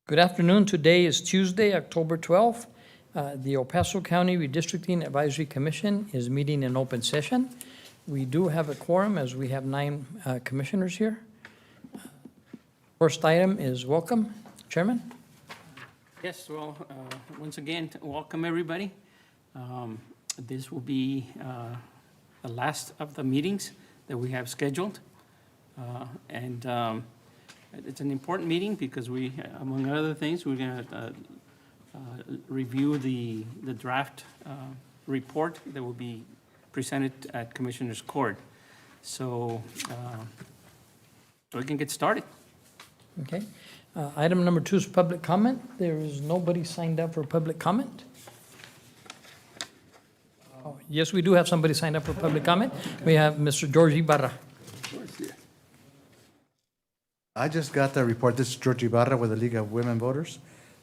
Good afternoon. Today is Tuesday, October 12th. The El Paso County Redistricting Advisory Commission is meeting in open session. We do have a quorum as we have 9 commissioners here. First item is welcome. Chairman? Yes, well, once again, welcome everybody. This will be the last of the meetings that we have scheduled. And it's an important meeting because we, among other things, we're going to review the draft report that will be presented at Commissioner's Court. So we can get started. Okay. Item number 2 is public comment. There is nobody signed up for public comment. Oh, yes, we do have somebody signed up for public comment. We have Mr. George Ibarra. I just got the report. This is George Ibarra with the League of Women Voters.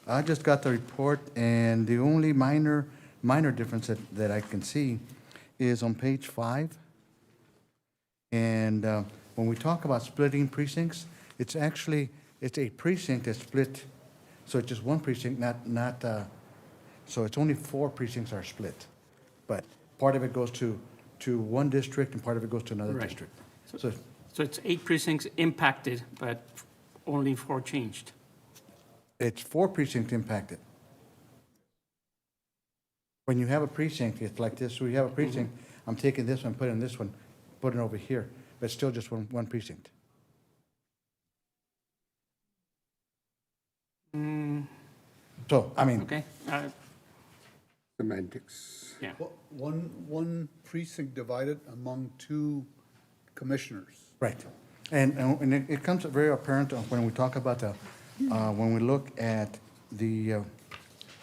I just got the report, and the only minor difference that I can see is on page 5. And when we talk about splitting precincts, it's a precinct that's split. So it's just one precinct, so it's only 4 precincts are split. But part of it goes to one district and part of it goes to another Right. district. So it's 8 precincts impacted, but only 4 changed. It's 4 precincts impacted. When you have a precinct, it's like this. So you have a precinct, I'm taking this one, putting this one, putting it over here, but it's still just one precinct. So, I mean, Okay? Semantics. Yeah. One precinct divided among 2 commissioners. right. And it comes very apparent when we talk about when we look at the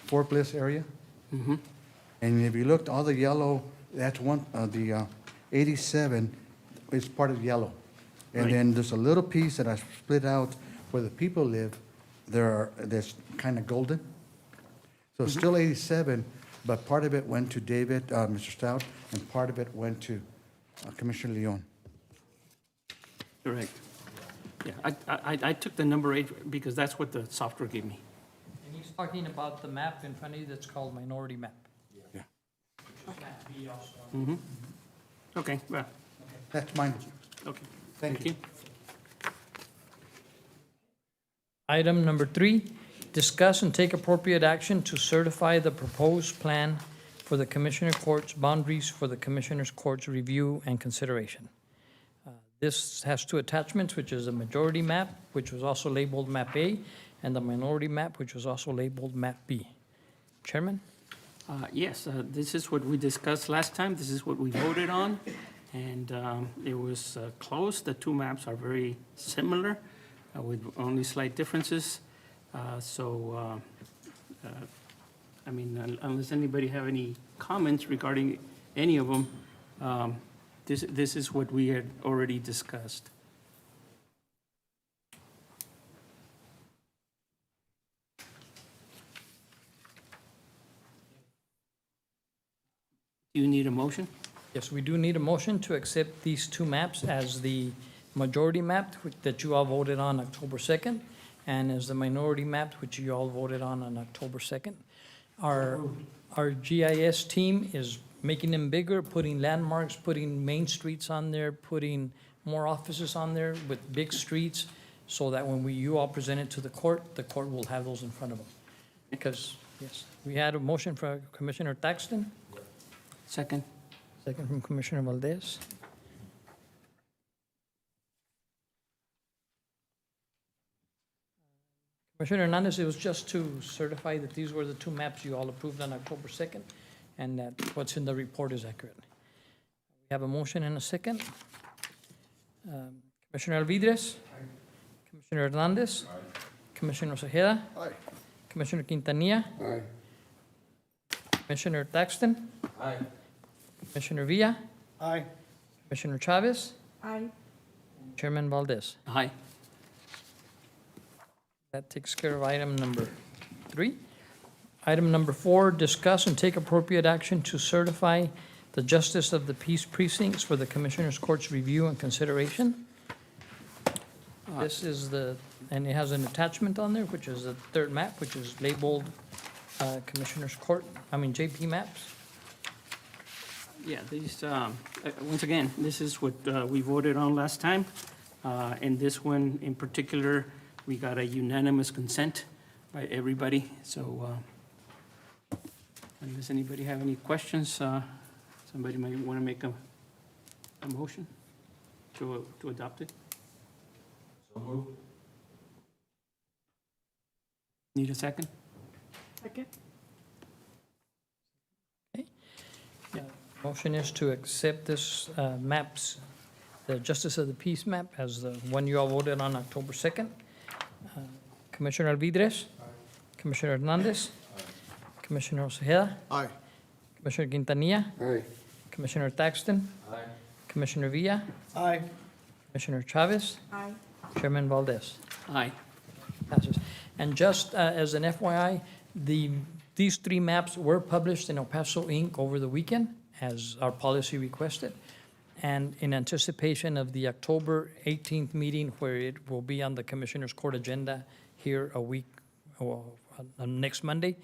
Fort Bliss area. And if you looked, all the yellow, that's the 87 is part of yellow. And Right. then there's a little piece that I split out where the people live, that's kind of golden. So it's still 87, but part of it went to David, Mr. Stout, and part of it went to Commissioner Leon. Correct. Yeah, I took the number 8 because that's what the software gave me. And he's talking about the map in front of you that's called minority map. Yeah. Map B also. Okay, well, That's mine. okay. Thank you. Item number 3, discuss and take appropriate action to certify the proposed plan for the Commissioner Court's boundaries for the Commissioner's Court's review and consideration. This has 2 attachments, which is a majority map, which was also labeled Map A, and the minority map, which was also labeled Map B. Chairman? Yes, this is what we discussed last time. This is what we voted on, and it was close. The 2 maps are very similar with only slight differences. So, I mean, unless anybody have any comments regarding any of them, this is what we had already discussed. Do you need a motion? Yes, we do need a motion to accept these 2 maps as the majority map that you all voted on October 2nd, and as the minority map, which you all voted on October 2nd. Our GIS team is making them bigger, putting landmarks, putting main streets on there, putting more offices on there with big streets, so that when you all present it to the court will have those in front of them. Because, yes, we had a motion from Commissioner Thaxton, Second? second from Commissioner Valdez. Commissioner Hernandez, it was just to certify that these were the 2 maps you all approved on October 2nd, and that what's in the report is accurate. We have a motion and a second. Commissioner Alvidrez? Commissioner Hernandez? Commissioner Ojeda? Aye. Commissioner Quintanilla? Aye. Commissioner Thaxton? Commissioner Villa? Aye. Commissioner Chavez? Aye. Chairman Valdez. Aye. That takes care of item number 3. Item number 4, discuss and take appropriate action to certify the justice of the peace precincts for the Commissioner's Court's review and consideration. This is the And it has an attachment on there, which is the third map, which is labeled Commissioners Court, JP maps. Yeah, these, once again, this is what we voted on last time. And this one in particular, we got a unanimous consent by everybody. So unless anybody have any questions, somebody might want to make a motion to adopt it. Need a second? Second. Motion is to accept this maps, the Justice of the Peace map as the one you all voted on October 2nd. Commissioner Alvidres. Commissioner Hernandez. Commissioner Ojeda. Aye. Commissioner Quintanilla. Aye. Commissioner Thaxton. Commissioner Villa. Aye. Commissioner Chavez. Aye. Chairman Valdez. Aye. Passes. And just as an FYI, these three maps were published in El Paso Inc. over the weekend, as our policy requested, and in anticipation of the October 18th meeting, where it will be on the Commissioners Court agenda here a week, or next Monday,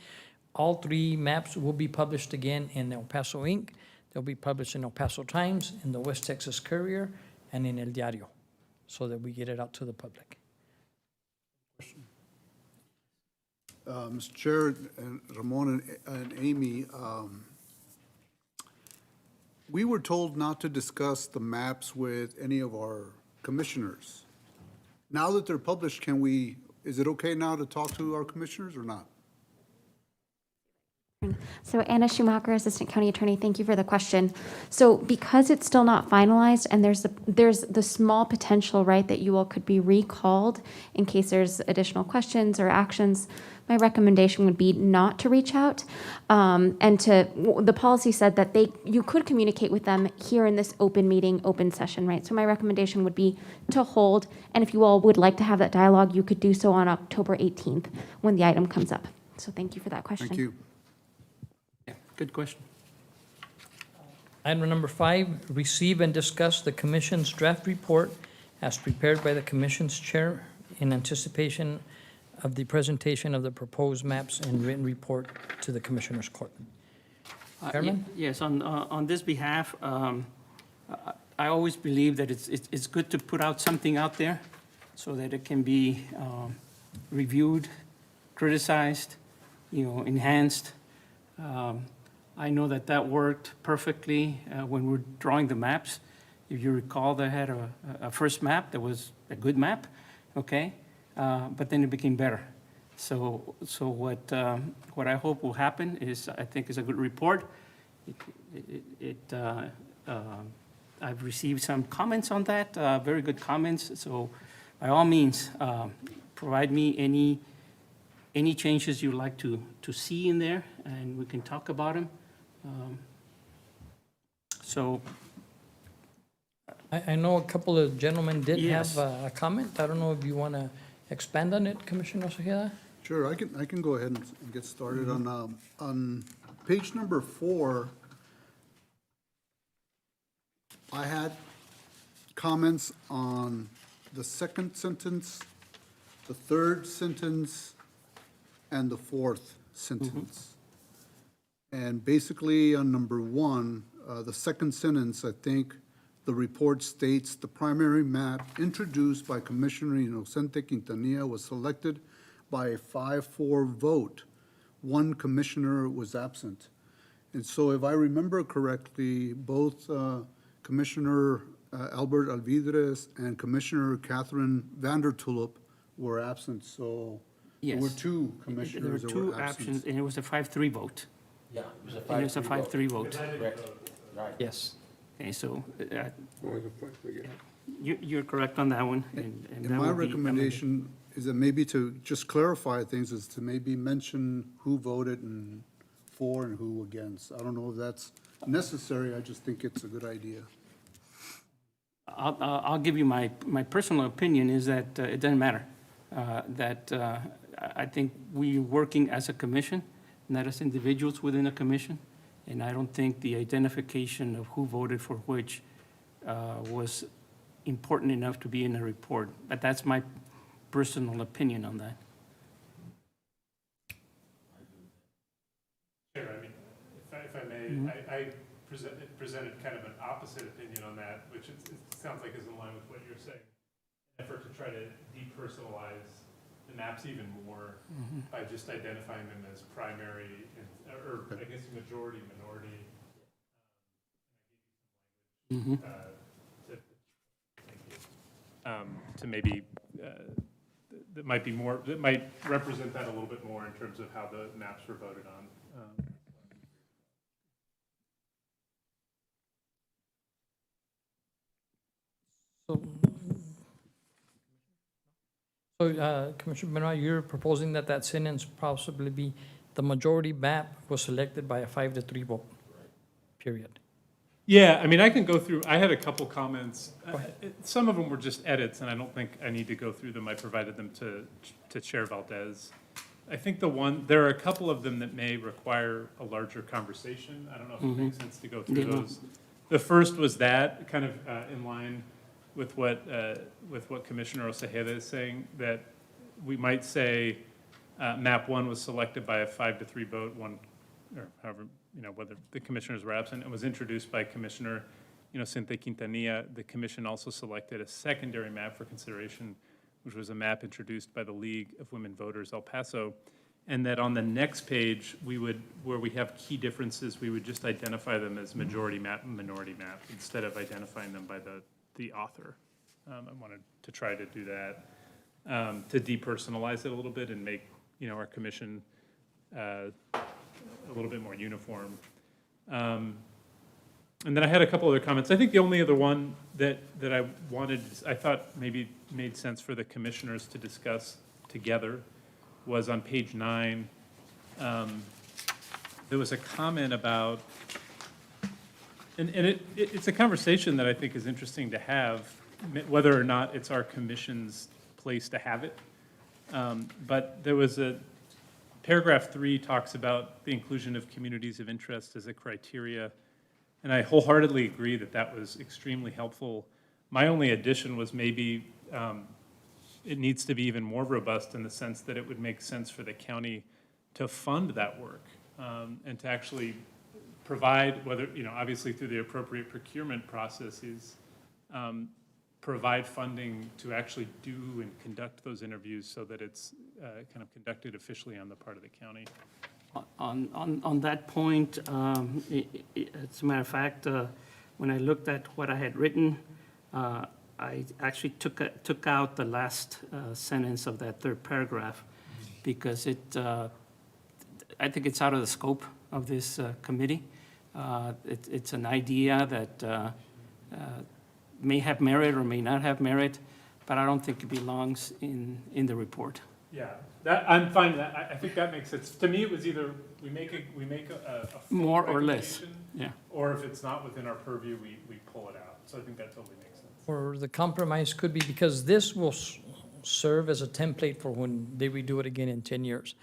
all three maps will be published again in El Paso Inc. They'll be published in El Paso Times, in the West Texas Courier, and in El Diario, so that we get it out to the public. Mr. Chair, and Ramon and Amy, we were told not to discuss the maps with any of our commissioners. Now that they're published, is it okay now to talk to our commissioners or not? So Anna Schumacher, Assistant County Attorney, thank you for the question. So because it's still not finalized and there's the small potential, right, that you all could be recalled in case there's additional questions or actions, my recommendation would be not to reach out. The policy said that you could communicate with them here in this open meeting, open session, right? So my recommendation would be to hold, and if you all would like to have that dialogue, you could do so on October 18th when the item comes up. So thank you for that question. Thank you. Yeah, good question. Item number 5, receive and discuss the commission's draft report as prepared by the commission's chair in anticipation of the presentation of the proposed maps and written report to the Commissioners Court. Chairman? Yes, on this behalf, I always believe that it's good to put out something out there so that it can be reviewed, criticized, enhanced. I know that worked perfectly when we're drawing the maps. If you recall, they had a first map that was a good map, okay? But then it became better. So what I hope will happen is, I think is a good report. I've received some comments on that, very good comments. So by all means, provide me any changes you'd like to see in there, and we can talk about them. I know a couple of gentlemen did Yes. have a comment. I don't know if you want to expand on it, Commissioner Ojeda? Sure, I can go ahead and get started. On page number 4, I had comments on the second sentence, the third sentence, and the fourth sentence. And basically, on number 1, the second sentence, I think the report states, the primary map introduced by Commissioner Inocente Quintanilla was selected by a 5-4 vote. One commissioner was absent. And so if I remember correctly, both Commissioner Albert Alvidres and Commissioner Catherine Vandertulip were absent, so there were Yes. 2 There commissioners were that 2 were absent. absent, and it was a 5-3 vote. Yeah, it was a And it was a 5-3 vote. vote. Right. Yes. Okay, so you're correct on that one. And And that my would be recommendation is that maybe to just clarify things, is to maybe mention who voted and for and who against. I don't know if that's necessary, I just think it's a good idea. I'll give you my personal opinion is that it doesn't matter. I think we're working as a commission, not as individuals within a commission. And I don't think the identification of who voted for which was important enough to be in a report. But that's my personal opinion on that. Chair, I mean, if I may, I presented kind of an opposite opinion on that, which it sounds like is in line with what you're saying. Effort to try to depersonalize the maps even more by just identifying them as primary, or I guess majority, minority. To maybe, that might be more, that might represent that a little bit more in terms of how the maps were voted on. So, Commissioner Benoit, you're proposing that that sentence possibly be, the majority map was selected by a 5-3 vote, period. Yeah, I mean, I can go through, I had a couple comments. Go ahead. Some of them were just edits, and I don't think I need to go through them. I provided them to Chair Valdez. I think there are a couple of them that may require a larger conversation. I don't know if it makes sense to go through those. The first was that, kind of in line with what Commissioner Osejeda is saying, that we might say map 1 was selected by a 5-3 vote, or however, whether the commissioners were absent, and was introduced by Commissioner Inocente Quintanilla. The commission also selected a secondary map for consideration, which was a map introduced by the League of Women Voters El Paso. And that on the next page, where we have key differences, we would just identify them as majority map and minority map, instead of identifying them by the author. I wanted to try to do that, to depersonalize it a little bit and make, our commission a little bit more uniform. And then I had a couple other comments. I think the only other one that I thought maybe made sense for the commissioners to discuss together was on page 9. There was a comment about, and it's a conversation that I think is interesting to have, whether or not it's our commission's place to have it. But there was paragraph 3 talks about the inclusion of communities of interest as a criteria. And I wholeheartedly agree that was extremely helpful. My only addition was maybe it needs to be even more robust in the sense that it would make sense for the county to fund that work and to actually provide, whether, obviously through the appropriate procurement processes, provide funding to actually do and conduct those interviews so that it's kind of conducted officially on the part of the county. On that point, as a matter of fact, when I looked at what I had written, I actually took out the last sentence of that third paragraph because I think it's out of the scope of this committee. It's an idea that may have merit or may not have merit, but I don't think it belongs in the report. Yeah, I'm fine with that. I think that makes sense. To me, it was either we make a full More or less, recommendation, yeah. or if it's not within our purview, we pull it out. So I think that totally makes sense. Or the compromise could be, because this will serve as a template for when they redo it again in 10 years.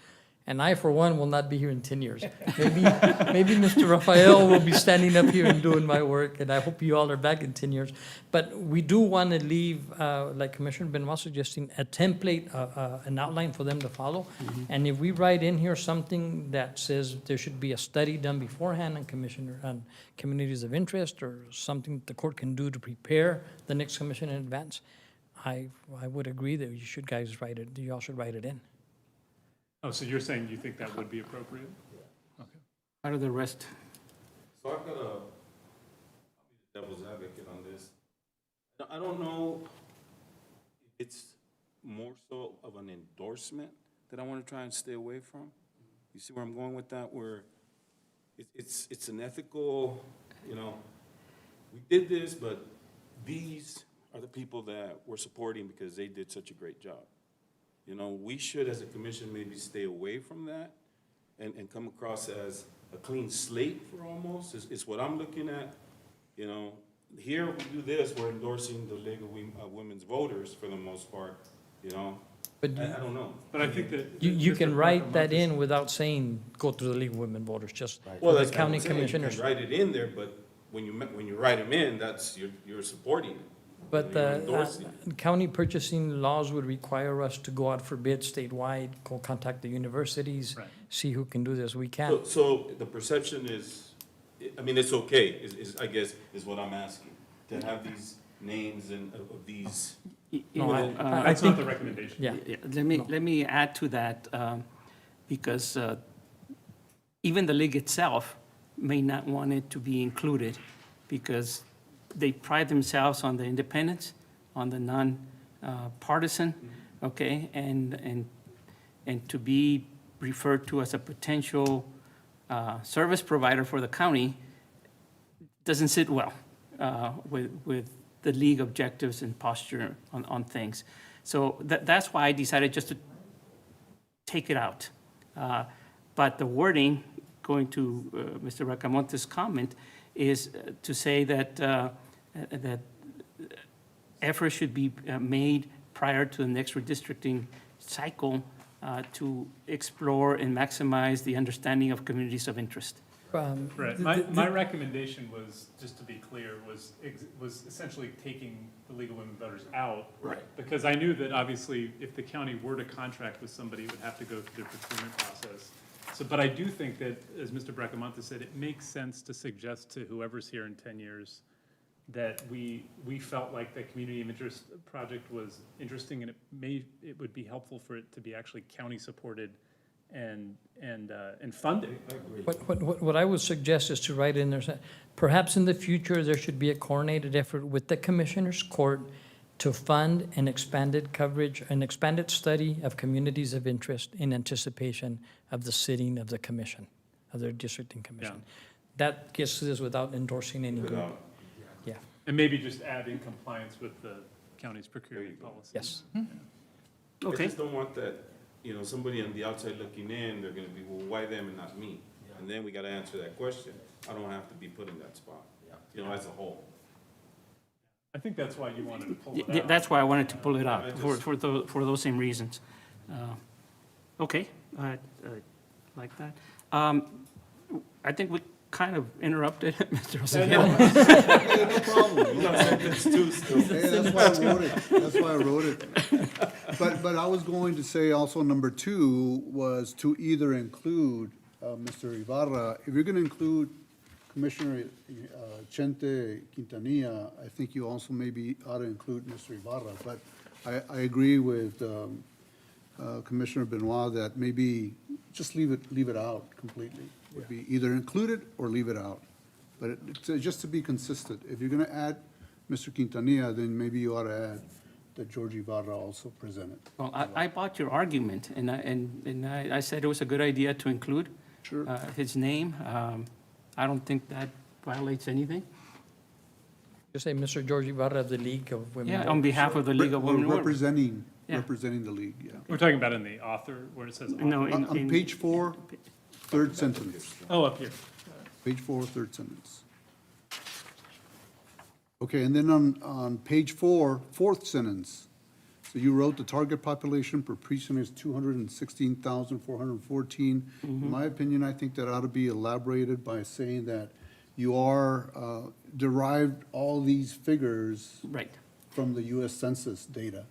And I, for one, will not be here in 10 years. Maybe Mr. Rafael will be standing up here and doing my work, and I hope you all are back in 10 years. But we do want to leave, like Commissioner Benoit suggesting, a template, an outline for them to follow. And if we write in here something that says there should be a study done beforehand on communities of interest, or something that the court can do to prepare the next commission in advance, I would agree that you all should write it in. Oh, so you're saying you think that would be appropriate? Okay. How do the rest? So I've got I'll be the devil's advocate on this. I don't know if it's more so of an endorsement that I want to try and stay away from. You see where I'm going with that? Where it's an ethical, we did this, but these are the people that we're supporting because they did such a great job. We should, as a commission, maybe stay away from that and come across as a clean slate for almost, is what I'm looking at. Here we do this, we're endorsing the League of Women's Voters for the most part, But I don't know. But I think that. you can write that in without saying, go through the League of Women Voters, just Well, the that's county what I'm saying. You commissioners. can write it in there, but when you write them in, you're supporting it. But You're the endorsing county purchasing laws would require us to go out for bid statewide, go contact the universities, Right. see who can do this. We can't. So the perception is, I mean, it's okay, I guess, is what I'm asking, to have these names and of these. You No, know, I That's think, not the recommendation. yeah. Yeah, let me add to that, because even the league itself may not want it to be included, because they pride themselves on the independence, on the non-partisan, okay? And to be referred to as a potential service provider for the county doesn't sit well with the league objectives and posture on things. So that's why I decided just to take it out. But the wording, going to Mr. Racamonte's comment, is to say that, that effort should be made prior to the next redistricting cycle to explore and maximize the understanding of communities of interest. Right, my recommendation was, just to be clear, was essentially taking the League of Women Voters out. Right. Because I knew that obviously if the county were to contract with somebody, it would have to go through their procurement process. So, but I do think that, as Mr. Bracamonte said, it makes sense to suggest to whoever's here in 10 years that we felt like the community of interest project was interesting, and it would be helpful for it to be actually county supported and funded. What I would suggest is to write in there, perhaps in the future, there should be a coordinated effort with the Commissioners Court to fund an expanded coverage, an expanded study of communities of interest in anticipation of the sitting of the commission, of the Redistricting Commission. That gets to this without endorsing any group. Yeah, And maybe just add in compliance with the county's procurement policy. yes. I Okay. just don't want that, somebody on the outside looking in, they're gonna be, well, why them and not me? And then we gotta answer that question. I don't have to be put in that spot, as a whole. I think that's why you wanted to pull it out. That's why I wanted to pull it out, for those same reasons. Okay, I like that. I think we kind of interrupted Mr. Oseguera. Hey, no problem. No problem. It's two still. Hey, that's why I wrote it. That's why I wrote it. But I was going to say also number 2 was to either include Mr. Ibarra. If you're going to include Commissioner Chente Quintanilla, I think you also maybe ought to include Mr. Ibarra. But I agree with Commissioner Benoit that maybe just leave it out completely. Would be either include it or leave it out. But just to be consistent, if you're going to add Mr. Quintanilla, then maybe you ought to add that George Ibarra also presented. Well, I bought your argument, and I said it was a good idea to include Sure. his name. I don't think that violates anything. Just say Mr. George Ibarra of the League of Women. Yeah, on behalf of the League of Women Voters. Representing Yeah. the league, yeah. We're talking about in the author, where it says author. No, On page 4, third sentence. Oh, up here. Page 4, third sentence. Okay, and then on page 4, fourth sentence, so you wrote the target population per precinct is 216,414. In my opinion, I think that ought to be elaborated by saying that you are derived all these figures Right. from the US Census data.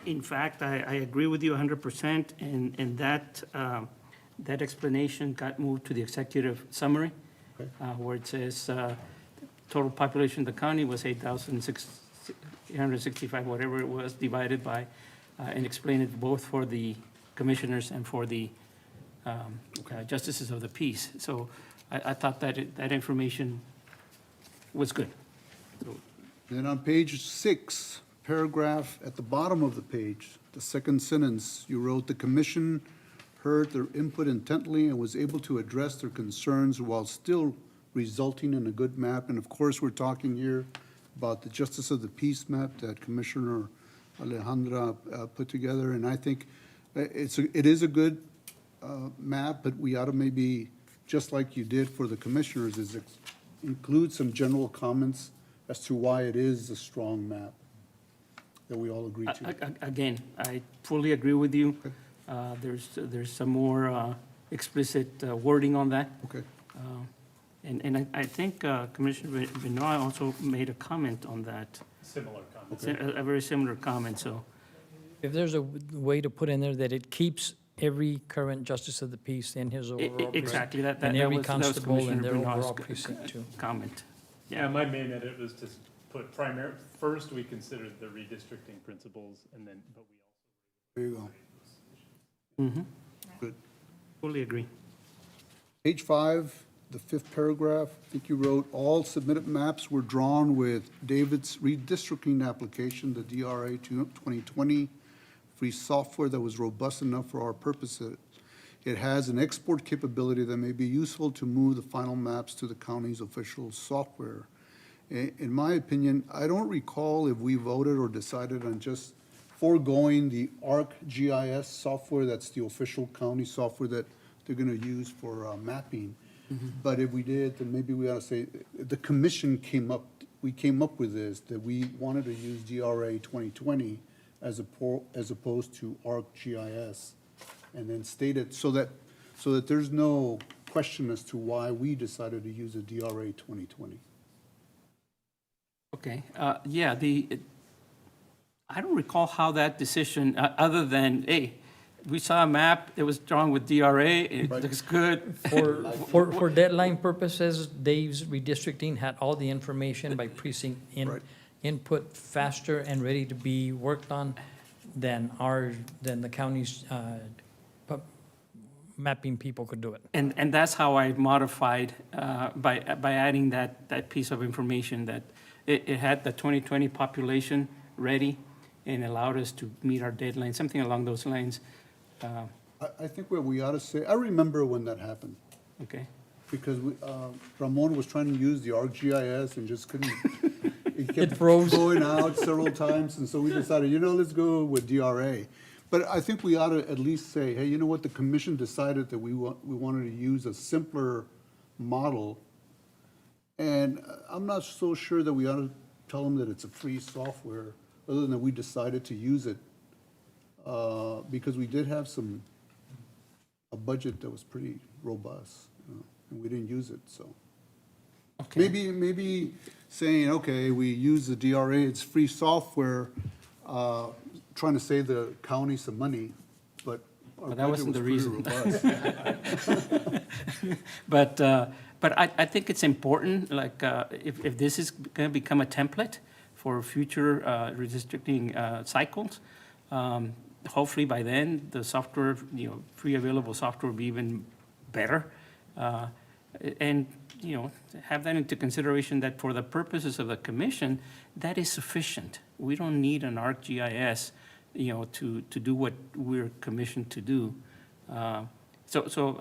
In fact, I agree with you 100%, and that explanation got moved to the executive summary, Okay. where it says, total population of the county was 8,865, whatever it was, divided by, and explain it both for the commissioners and for the justices of the peace. So I thought that information was good. Then on page 6, paragraph at the bottom of the page, the second sentence, you wrote, "The commission heard their input intently and was able to address their concerns while still resulting in a good map." And of course, we're talking here about the Justice of the Peace map that Commissioner Alejandra put together. And I think it is a good map, but we ought to maybe, just like you did for the commissioners, include some general comments as to why it is a strong map that we all agree to. Again, I fully agree with you. There's some more explicit wording on that. Okay. And I think Commissioner Benoit also made a comment on that, Similar comments. a very similar comment, so. If there's a way to put in there that it keeps every current justice of the peace in his overall precinct. Exactly, that And every was constable in Commissioner their Benoit's overall precinct too. comment. Yeah, my main edit was to put first, we considered the redistricting principles, and then, but we also. There you go. Mm-hmm. Good. Fully agree. Page 5, the 5th paragraph, I think you wrote, all submitted maps were drawn with David's redistricting application, the DRA 2020, free software that was robust enough for our purposes. It has an export capability that may be useful to move the final maps to the county's official software. In my opinion, I don't recall if we voted or decided on just foregoing the ArcGIS software, that's the official county software that they're gonna use for mapping. But if we did, then maybe we ought to say, the commission came up with this, that we wanted to use DRA 2020 as opposed to ArcGIS, and then state it so that there's no question as to why we decided to use a DRA 2020. Okay, yeah, I don't recall how that decision, other than, hey, we saw a map, it was drawn with DRA, it Right. looks good. For deadline purposes, Dave's redistricting had all the information by precinct Right. input faster and ready to be worked on than the county's mapping people could do it. And that's how I modified, by adding that piece of information, that it had the 2020 population ready and allowed us to meet our deadline, something along those lines. I think what we ought to say, I remember when that happened, Okay, because Ramon was trying to use the ArcGIS and just couldn't. It kept froze. going out several times, and so we decided, let's go with DRA. But I think we ought to at least say, hey, you know what, the commission decided that we wanted to use a simpler model. And I'm not so sure that we ought to tell them that it's a free software, other than that we decided to use it, because we did have a budget that was pretty robust, and we didn't use it, so. okay. Maybe saying, okay, we use the DRA, it's free software, trying to save the county some money, but our But that budget wasn't was the pretty robust. But I think it's important, like, if this is gonna become a template for future redistricting cycles, hopefully by then, the software, free available software will be even better. And, have that into consideration that for the purposes of the commission, that is sufficient. We don't need an ArcGIS, to do what we're commissioned to do. So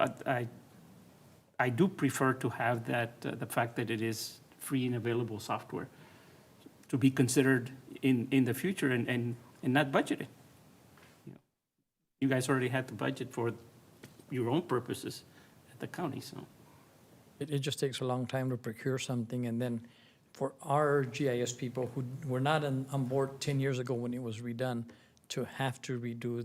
I do prefer to have that, the fact that it is free and available software to be considered in the future and not budgeted. You guys already had the budget for your own purposes at the county, so. It just takes a long time to procure something, and then for our GIS people who were not on board 10 years ago when it was redone, to have to redo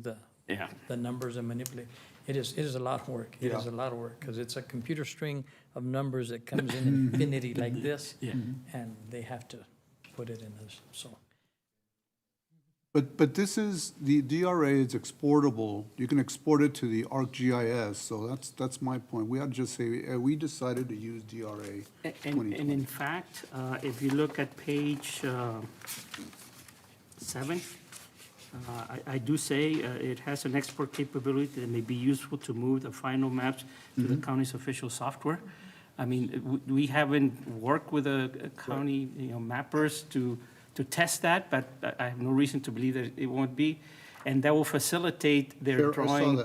Yeah. the numbers and manipulate, it is a lot of work. It is a lot of work, because it's a computer string of numbers that comes in infinity like this, Yeah. and they have to put it in this, so. But this is, the DRA is exportable, you can export it to the ArcGIS, so that's my point. We ought to just say, we decided to use DRA And 2020. in fact, if you look at page 7, I do say it has an export capability that may be useful to move the final maps to the county's official software. I mean, we haven't worked with the county, mappers to test that, but I have no reason to believe that it won't be. And that will facilitate their Chair, I saw drawing.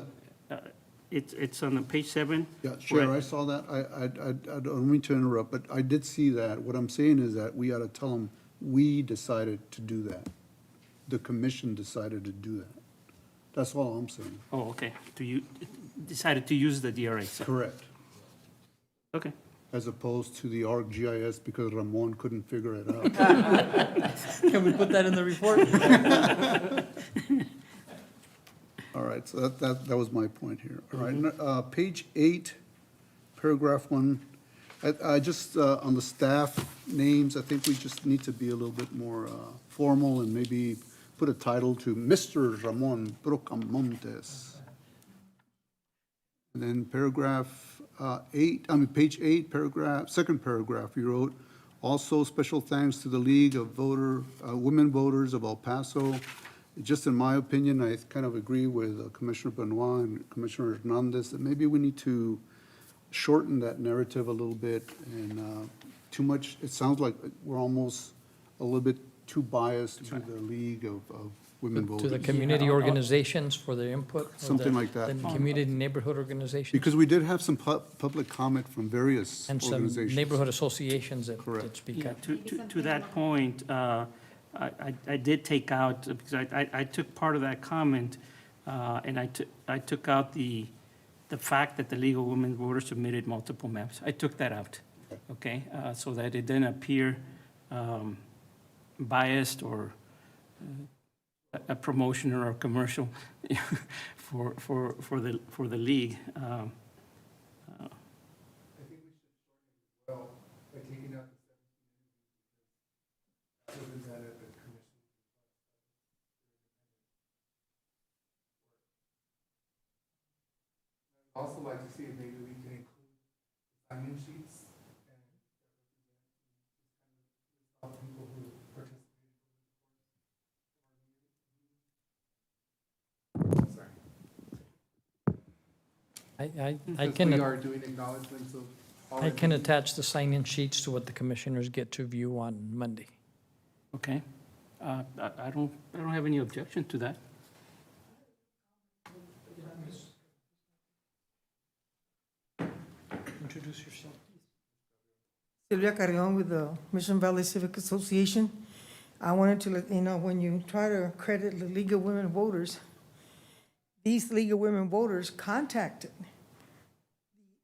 that. It's on page 7. Yeah, Chair, I saw that. I don't mean to interrupt, but I did see that. What I'm saying is that we ought to tell them, we decided to do that. The commission decided to do that. That's all I'm saying. Oh, okay. Decided to use the DRA. so- Correct. Okay. As opposed to the ArcGIS because Ramon couldn't figure it out. Can we put that in the report? All right, so that was my point here. All right, page 8, paragraph 1, I just, on the staff names, I think we just need to be a little bit more formal and maybe put a title to Mr. Ramon Brocamontes. And then paragraph 8, page 8, second paragraph, you wrote, also special thanks to the League of Women Voters of El Paso. Just in my opinion, I kind of agree with Commissioner Benoit and Commissioner Hernandez that maybe we need to shorten that narrative a little bit, and too much, it sounds like we're almost a little bit too biased to the League of Women To Voters. the community organizations for their input. or Something the- like that. The community neighborhood organizations. Because we did have some public comment from various And some organizations. neighborhood associations that Correct. did speak Yeah, up. to that point, I did take out, because I took part of that comment, and I took out the fact that the League of Women Voters submitted multiple maps. I took that out, okay? So that it didn't appear biased or a promotion or a commercial for the league. Also like to see if maybe we can include sign-in sheets and all people who participated. I Since can, we are doing acknowledgements of all. I can attach the sign-in sheets to what the commissioners get to view on Monday. Okay? I don't have any objection to that. Introduce yourself. Sylvia Carrion with the Mission Valley Civic Association. I wanted to let you know, when you try to credit the League of Women Voters, these League of Women Voters contacted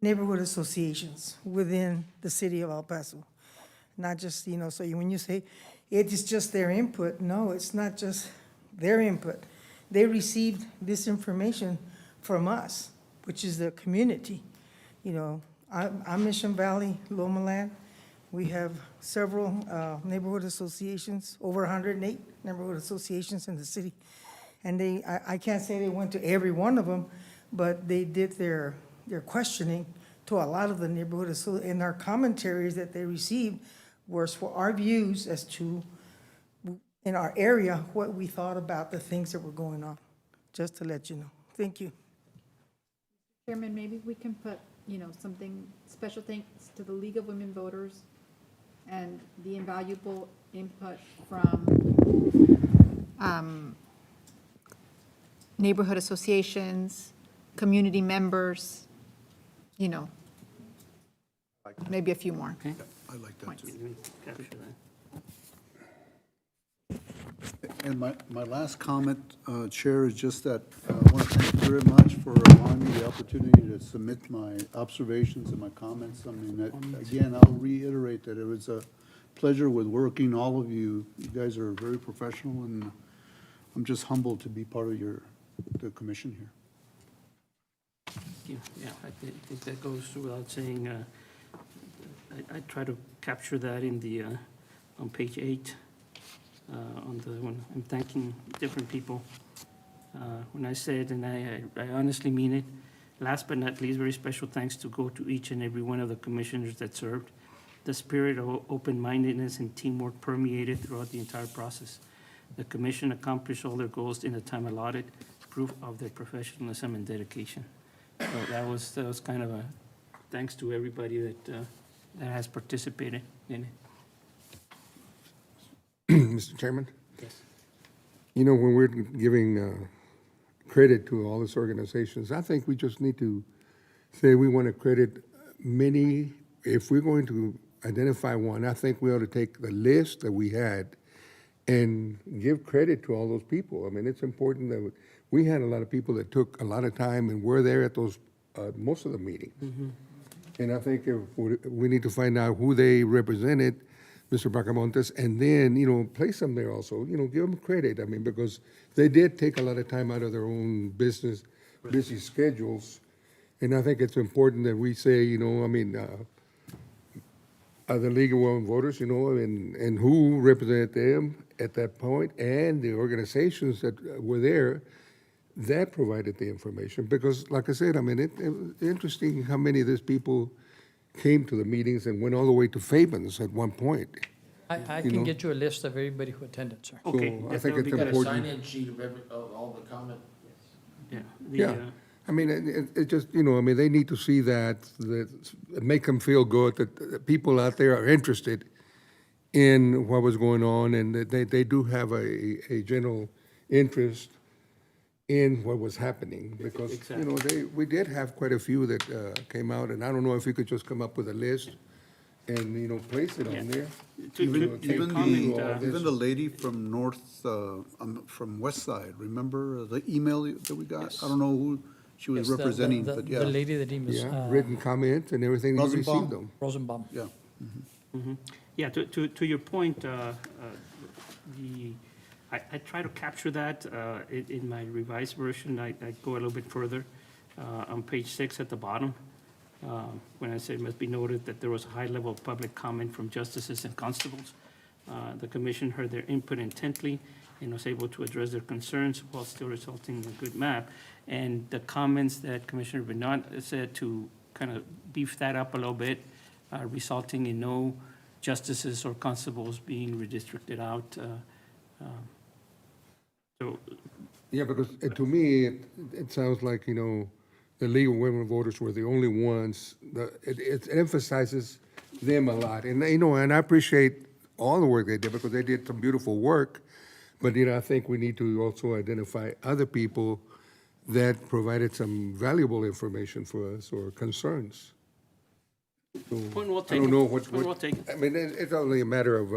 neighborhood associations within the city of El Paso. Not just, so when you say it is just their input, no, it's not just their input. They received this information from us, which is the community. I'm Mission Valley, Loma Land. We have several neighborhood associations, over 108 neighborhood associations in the city. And I can't say they went to every one of them, but they did their questioning to a lot of the neighborhood, and our commentaries that they received was for our views as to, in our area, what we thought about the things that were going on, just to let you know. Thank you. Chairman, maybe we can put, something, special thanks to the League of Women Voters and the invaluable input from neighborhood associations, community members, maybe a few more. Okay? I like that Points. too. Let me capture that. And my last comment, Chair, is just that I want to thank you very much for allowing me the opportunity to submit my observations and my comments. I mean, again, I'll reiterate that it was a pleasure with working, all of you. You guys are very professional, and I'm just humbled to be part of the commission here. Thank you. Yeah, I think that goes without saying. I try to capture that in the, on page 8, on the one, I'm thanking different people. When I said, and I honestly mean it, last but not least, very special thanks to go to each and every one of the commissioners that served. The spirit of open-mindedness and teamwork permeated throughout the entire process. The commission accomplished all their goals in the time allotted, proof of their professionalism and dedication. So that was kind of a thanks to everybody that has participated in it. Mr. Chairman? Yes. When we're giving credit to all these organizations, I think we just need to say we want to credit many. If we're going to identify one, I think we ought to take the list that we had and give credit to all those people. I mean, it's important that we had a lot of people that took a lot of time and were there at those, most of the meetings. And I think if we need to find out who they represented, Mr. Bracamontes, and then, place them there also, give them credit. I mean, because they did take a lot of time out of their own busy schedules. And I think it's important that we say, the League of Women Voters, you know, and who represented them at that point, and the organizations that were there that provided the information. Because, like I said, I mean, it was interesting how many of these people came to the meetings and went all the way to Fabens at one point. I You can know. get you a list of everybody who attended, sir. Okay. So I that think would it's be good. important. Sign-in sheet of all the comment. Yeah. Yeah, I mean, it just, you know, I mean, they need to see that make them feel good, that the people out there are interested in what was going on, and that they do have a general interest in what was happening, because, you know, we did have quite a few that came out, and I don't know if you could just come up with a list and, you know, place it Yeah. on there. Even comment, even the lady from from West Side, remember the email that we got? I don't know who she was Yes, the- representing, the- but The yeah, lady that he was, Yeah, written comments and everything, you Rosenbaum? received them. Rosenbaum. yeah. Yeah, to your point, I try to capture that in my revised version. I go a little bit further on page 6 at the bottom. When I say it must be noted that there was a high level of public comment from justices and constables. The commission heard their input intently and was able to address their concerns while still resulting in a good map. And the comments that Commissioner Bernard said to kind of beef that up a little bit, resulting in no justices or constables being redistricted out. So, Yeah, because to me, it sounds like, you know, the League of Women Voters were the only ones, it emphasizes them a lot. And, you know, and I appreciate all the work they did, because they did some beautiful work. But, you know, I think we need to also identify other people that provided some valuable information for us or concerns. So, point well I taken. don't know what, Point well taken. I mean, it's only a matter of,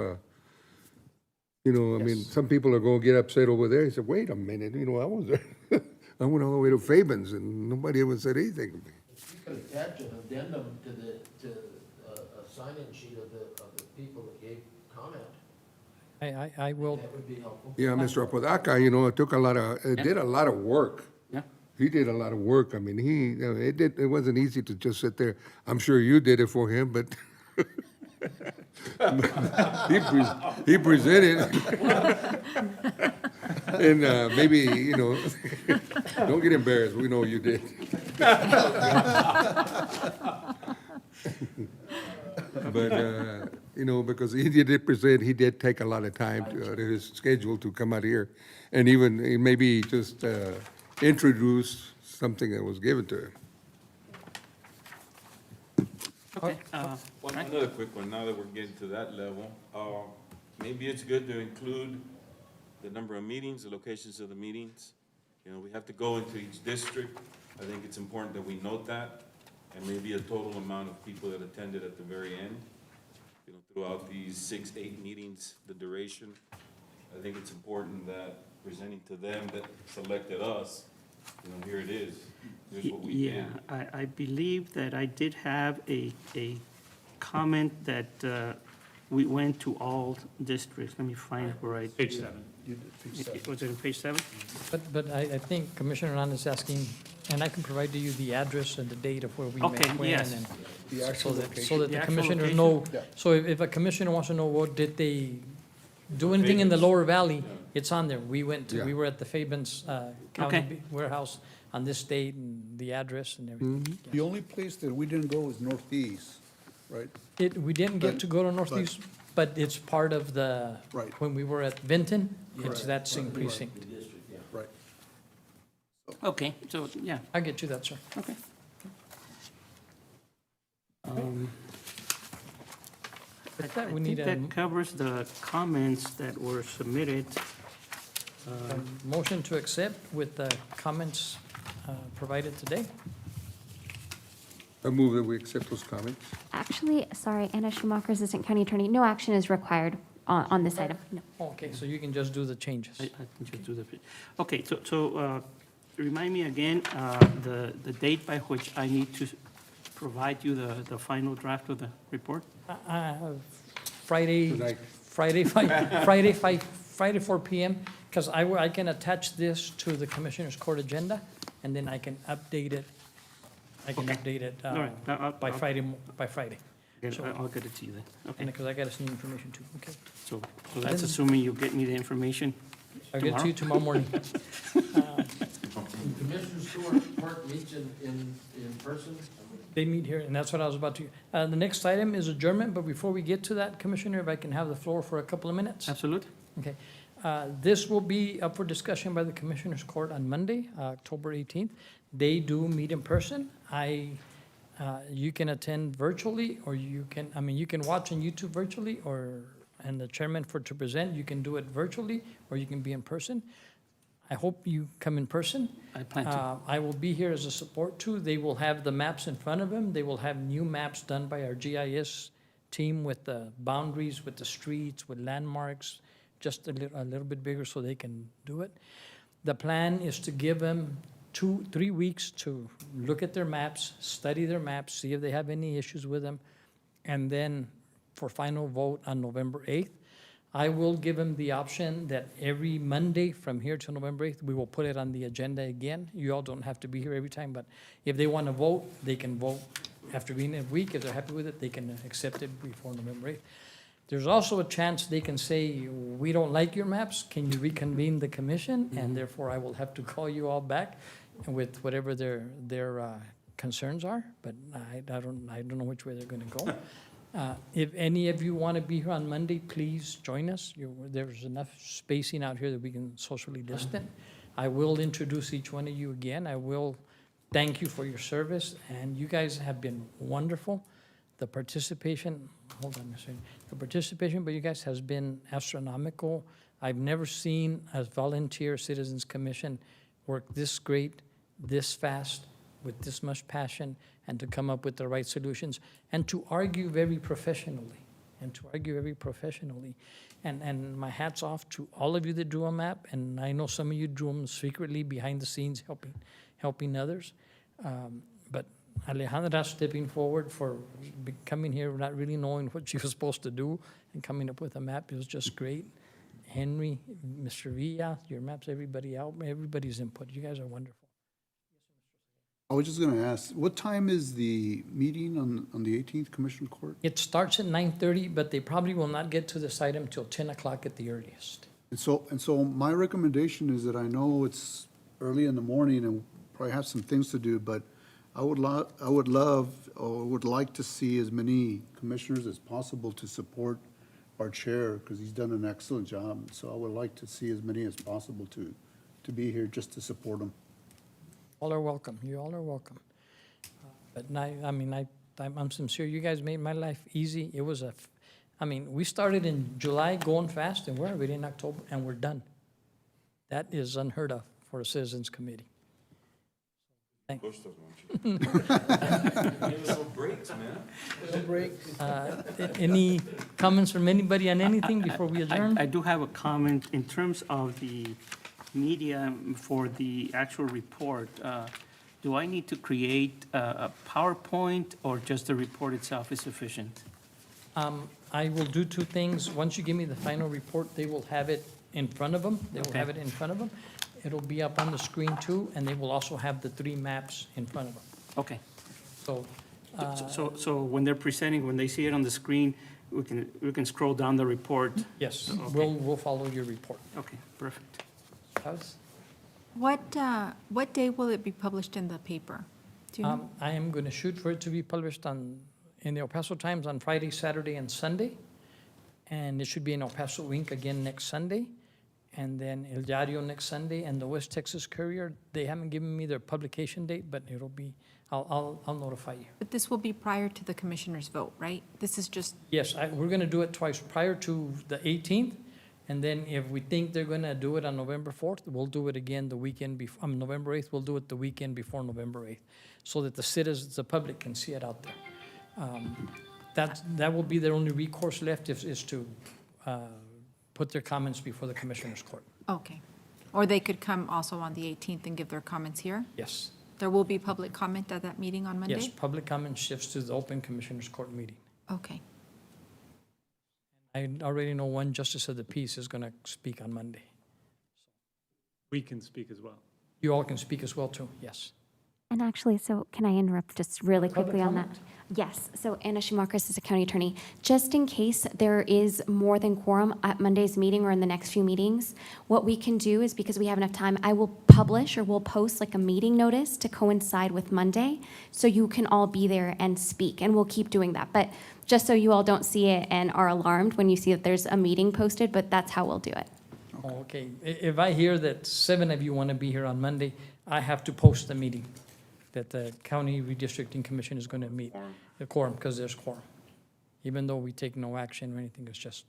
you know, I mean, some people are gonna get upset over there. He said, wait a minute, you know, I was there. I went all the way to Fabens and nobody ever said anything to me. You could attach an addendum to a sign-in sheet of the people that gave comment. I will, That would be helpful. Yeah, Mr. Apodaca, you know, it took a lot of, it did a lot of work. Yeah. He did a lot of work. I mean, it wasn't easy to just sit there. I'm sure you did it for him, but he presented. And maybe, you know, don't get embarrassed. We know you did. But, you know, because he did present, he did take a lot of time to his schedule to come out here and even maybe just introduce something that was given to him. Okay. Another quick one, now that we're getting to that level, maybe it's good to include the number of meetings, the locations of the meetings. You know, we have to go into each district. I think it's important that we note that, and maybe a total amount of people that attended at the very end, you know, throughout these 6, 8 meetings, the duration. I think it's important that presenting to them that selected us, you know, here it is. Here's what we did. Yeah, I believe that I did have a comment that we went to all districts. Let me find where I. Page 7. Was it on page 7? but I think Commissioner Hernandez is asking, and I can provide to you the address and the date of where we met Okay, when. yes. and The actual so location. that The the actual commissioners location? know, Yeah. so if a commissioner wants to know, what, did they do anything in the lower valley? It's on there. We Yeah. we were at the Fabens County Warehouse on this date and the address and everything. The only place that we didn't go is Northeast, right? We didn't get But- to go to Northeast, but it's part of the, Right. when we were at Vinton, it's Correct. that same precinct. Right. Okay, so, yeah, I'll get you that, sir. okay. With that, we I need think a that covers the comments that were submitted. motion to accept with the comments provided today. I move that we accept those comments. Actually, sorry, Anna Schumacher, Assistant County Attorney, no action is required on this item. No. Okay, so you can just do the changes. I can just do the, okay, so remind me again, the date by which I need to provide you the final draft of the report? Friday, Tonight. Friday 4 PM, because I can attach this to the Commissioners Court agenda, and then I can update it. I can Okay. update it All right, by Friday. I'll get it to you then. Okay, And because I got some information too, okay? so that's assuming you get me the information. I'll get to you tomorrow morning. Commissioners Court meets in person? They meet here, and that's what I was about to, the next item is adjournment, but before we get to that, Commissioner, if I can have the floor for a couple of minutes? Absolutely. Okay. This will be up for discussion by the Commissioners Court on Monday, October 18th. They do meet in person. You can attend virtually, or you can, you can watch on YouTube virtually, and the chairman to present, you can do it virtually, or you can be in person. I hope you come in person. I plan to. I will be here as a support too. They will have the maps in front of them. They will have new maps done by our GIS team with the boundaries, with the streets, with landmarks, just a little bit bigger so they can do it. The plan is to give them 2-3 weeks to look at their maps, study their maps, see if they have any issues with them, and then for final vote on November 8th. I will give them the option that every Monday from here to November 8th, we will put it on the agenda again. You all don't have to be here every time, but if they want to vote, they can vote after being a week. If they're happy with it, they can accept it before November 8th. There's also a chance they can say, we don't like your maps, can you reconvene the commission? And therefore, I will have to call you all back with whatever their concerns are, but I don't know which way they're gonna go. If any of you want to be here on Monday, please join us. There's enough spacing out here that we can socially distant. I will introduce each one of you again. I will thank you for your service, and you guys have been wonderful. The participation, hold on a second, the participation by you guys has been astronomical. I've never seen a volunteer citizens commission work this great, this fast, with this much passion, and to come up with the right solutions, and to argue very professionally, And my hat's off to all of you that drew a map, and I know some of you drew them secretly behind the scenes, helping others. But Alejandra stepping forward for coming here, not really knowing what she was supposed to do, and coming up with a map, it was just great. Henry, Mr. Villa, your maps, everybody's input, you guys are wonderful. I was just gonna ask, what time is the meeting on the 18th, Commissioner Court? It starts at 9:30, but they probably will not get to this item till 10 o'clock at the earliest. And so my recommendation is that I know it's early in the morning and probably have some things to do, but I would love, or would like to see as many commissioners as possible to support our chair, because he's done an excellent job. So I would like to see as many as possible to be here just to support him. All are welcome, you all are welcome. But I'm sincere, you guys made my life easy. It was we started in July going fast, and we're already in October, and we're done. That is unheard of for a citizens committee. Thank you. Pushed us, won't you? Give us some breaks, man. Any comments from anybody on anything before we adjourn? I do have a comment in terms of the media for the actual report. Do I need to create a PowerPoint, or just the report itself is sufficient? I will do two things. Once you give me the final report, they will have it in front of them. They will Okay. have it in front of them. It'll be up on the screen too, and they will also have the 3 maps in front of them. Okay. So, So when they're presenting, when they see it on the screen, we can scroll down the report? yes, Okay. we'll follow your report. Okay, perfect. How's- What day will it be published in the paper? Do you know? I am going to shoot for it to be published in the El Paso Times on Friday, Saturday, and Sunday. And it should be in El Paso Inc. again next Sunday. And then El Diario next Sunday, and the West Texas Courier. They haven't given me their publication date, but it'll be, I'll notify you. But this will be prior to the commissioner's vote, right? This is just, Yes, we're going to do it twice, prior to the 18th. And then if we think they're going to do it on November 4th, we'll do it again the weekend before, November 8th, we'll do it the weekend before November 8th, so that the citizens, the public can see it out there. That will be their only recourse left, is to put their comments before the Commissioners Court. okay. Or they could come also on the 18th and give their comments here? Yes. There will be public comment at that meeting on Monday? Yes, public comment shifts to the open Commissioners Court meeting. Okay. I already know one justice of the peace is going to speak on Monday. We can speak as well. You all can speak as well, too, yes. And actually, so can I interrupt just really Public quickly on that? comment? Yes, so Anna Schumacher, Assistant County Attorney. Just in case there is more than quorum at Monday's meeting or in the next few meetings, what we can do is, because we have enough time, I will publish or we'll post like a meeting notice to coincide with Monday, so you can all be there and speak, and we'll keep doing that. But just so you all don't see it and are alarmed when you see that there's a meeting posted, but that's how we'll do it. Oh, okay. If I hear that 7 of you want to be here on Monday, I have to post the meeting that the County Redistricting Commission is going to meet. The quorum, because there's quorum. Even though we take no action or anything, it's just,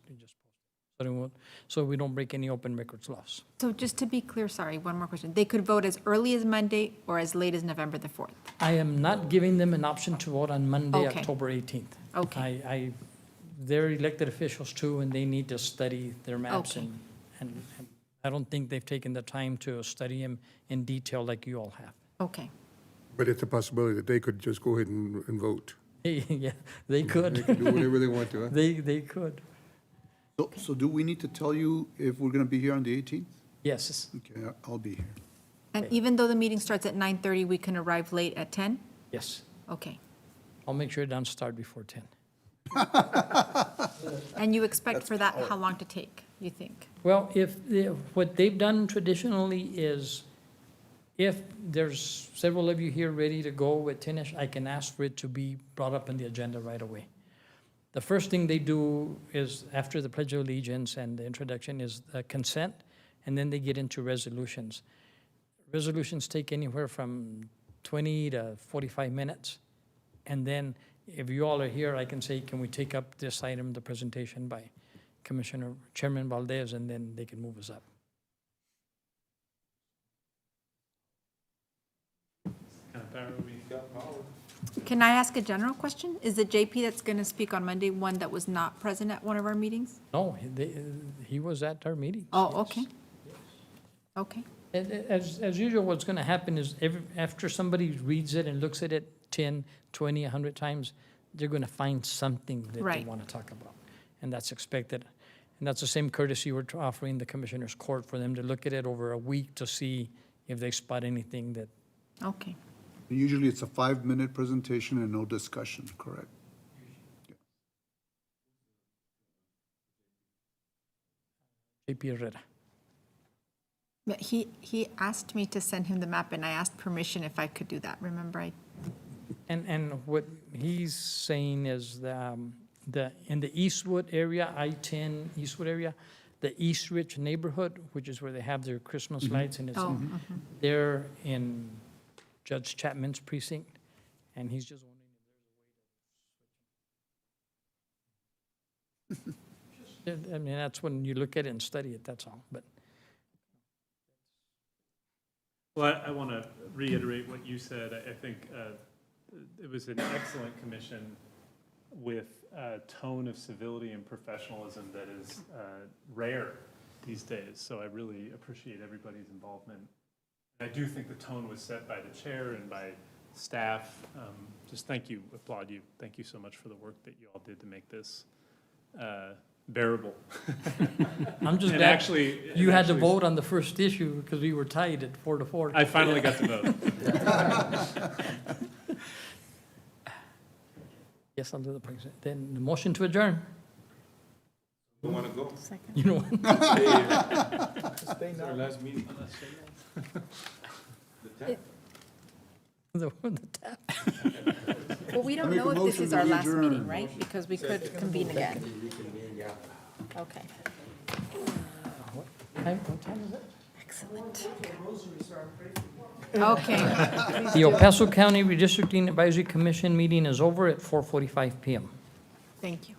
so we don't break any open records laws. So just to be clear, sorry, one more question. They could vote as early as Monday or as late as November the 4th? I am not giving them an option to vote on Monday, Okay. October 18th. Okay. They're elected officials too, and they need to study their maps, Okay. and I don't think they've taken the time to study them in detail like you all have. Okay. But it's a possibility that they could just go ahead and vote. Yeah, they could. They could do whatever they want to, huh? They could. So do we need to tell you if we're going to be here on the 18th? Yes, Okay, I'll be here. And even though the meeting starts at 9:30, we can arrive late at 10? yes. Okay. I'll make sure it doesn't start before 10. And you expect for that, how long to take, you think? Well, what they've done traditionally is, if there's several of you here ready to go at 10-ish, I can ask for it to be brought up on the agenda right away. The first thing they do is, after the Pledge of Allegiance and the introduction, is consent, and then they get into resolutions. Resolutions take anywhere from 20 to 45 minutes, and then if you all are here, I can say, can we take up this item, the presentation by Chairman Valdez, and then they can move us up. Kind of power we got power. Can I ask a general question? Is the JP that's going to speak on Monday one that was not present at one of our meetings? No, he was at our meeting. Oh, okay. Okay. As usual, what's going to happen is after somebody reads it and looks at it 10, 20, 100 times, they're going to find something that they Right. want to talk about. And that's expected. And that's the same courtesy we're offering the Commissioners Court, for them to look at it over a week to see if they spot anything that, Okay. Usually it's a 5-minute presentation and no discussion, correct? JP Herrera. But he asked me to send him the map, and I asked permission if I could do that. Remember, And what he's saying is in the Eastwood area, I-10 Eastwood area, the East Ridge neighborhood, which is where they have their Christmas lights, and it's, they're in Judge Chapman's precinct, and he's just wondering if there's a way to. I mean, that's when you look at it and study it, that's all, but. Well, I want to reiterate what you said. I think it was an excellent commission with a tone of civility and professionalism that is rare these days. So I really appreciate everybody's involvement. I do think the tone was set by the chair and by staff. Just thank you, applaud you. Thank you so much for the work that you all did to make this bearable. I'm just And glad actually, you had to vote on the first issue because we were tied at 4-4. I finally got to vote. Yes, I'll do the president. Then the motion to adjourn. Don't want to go. You know, It's our last meeting. the tap. well, we don't make know a if this motion is to our last adjourn. meeting, right? Because we could convene again. Okay. What time is it? Excellent. Okay. The El Paso County Redistricting Advisory Commission meeting is over at 4:45 PM. Thank you.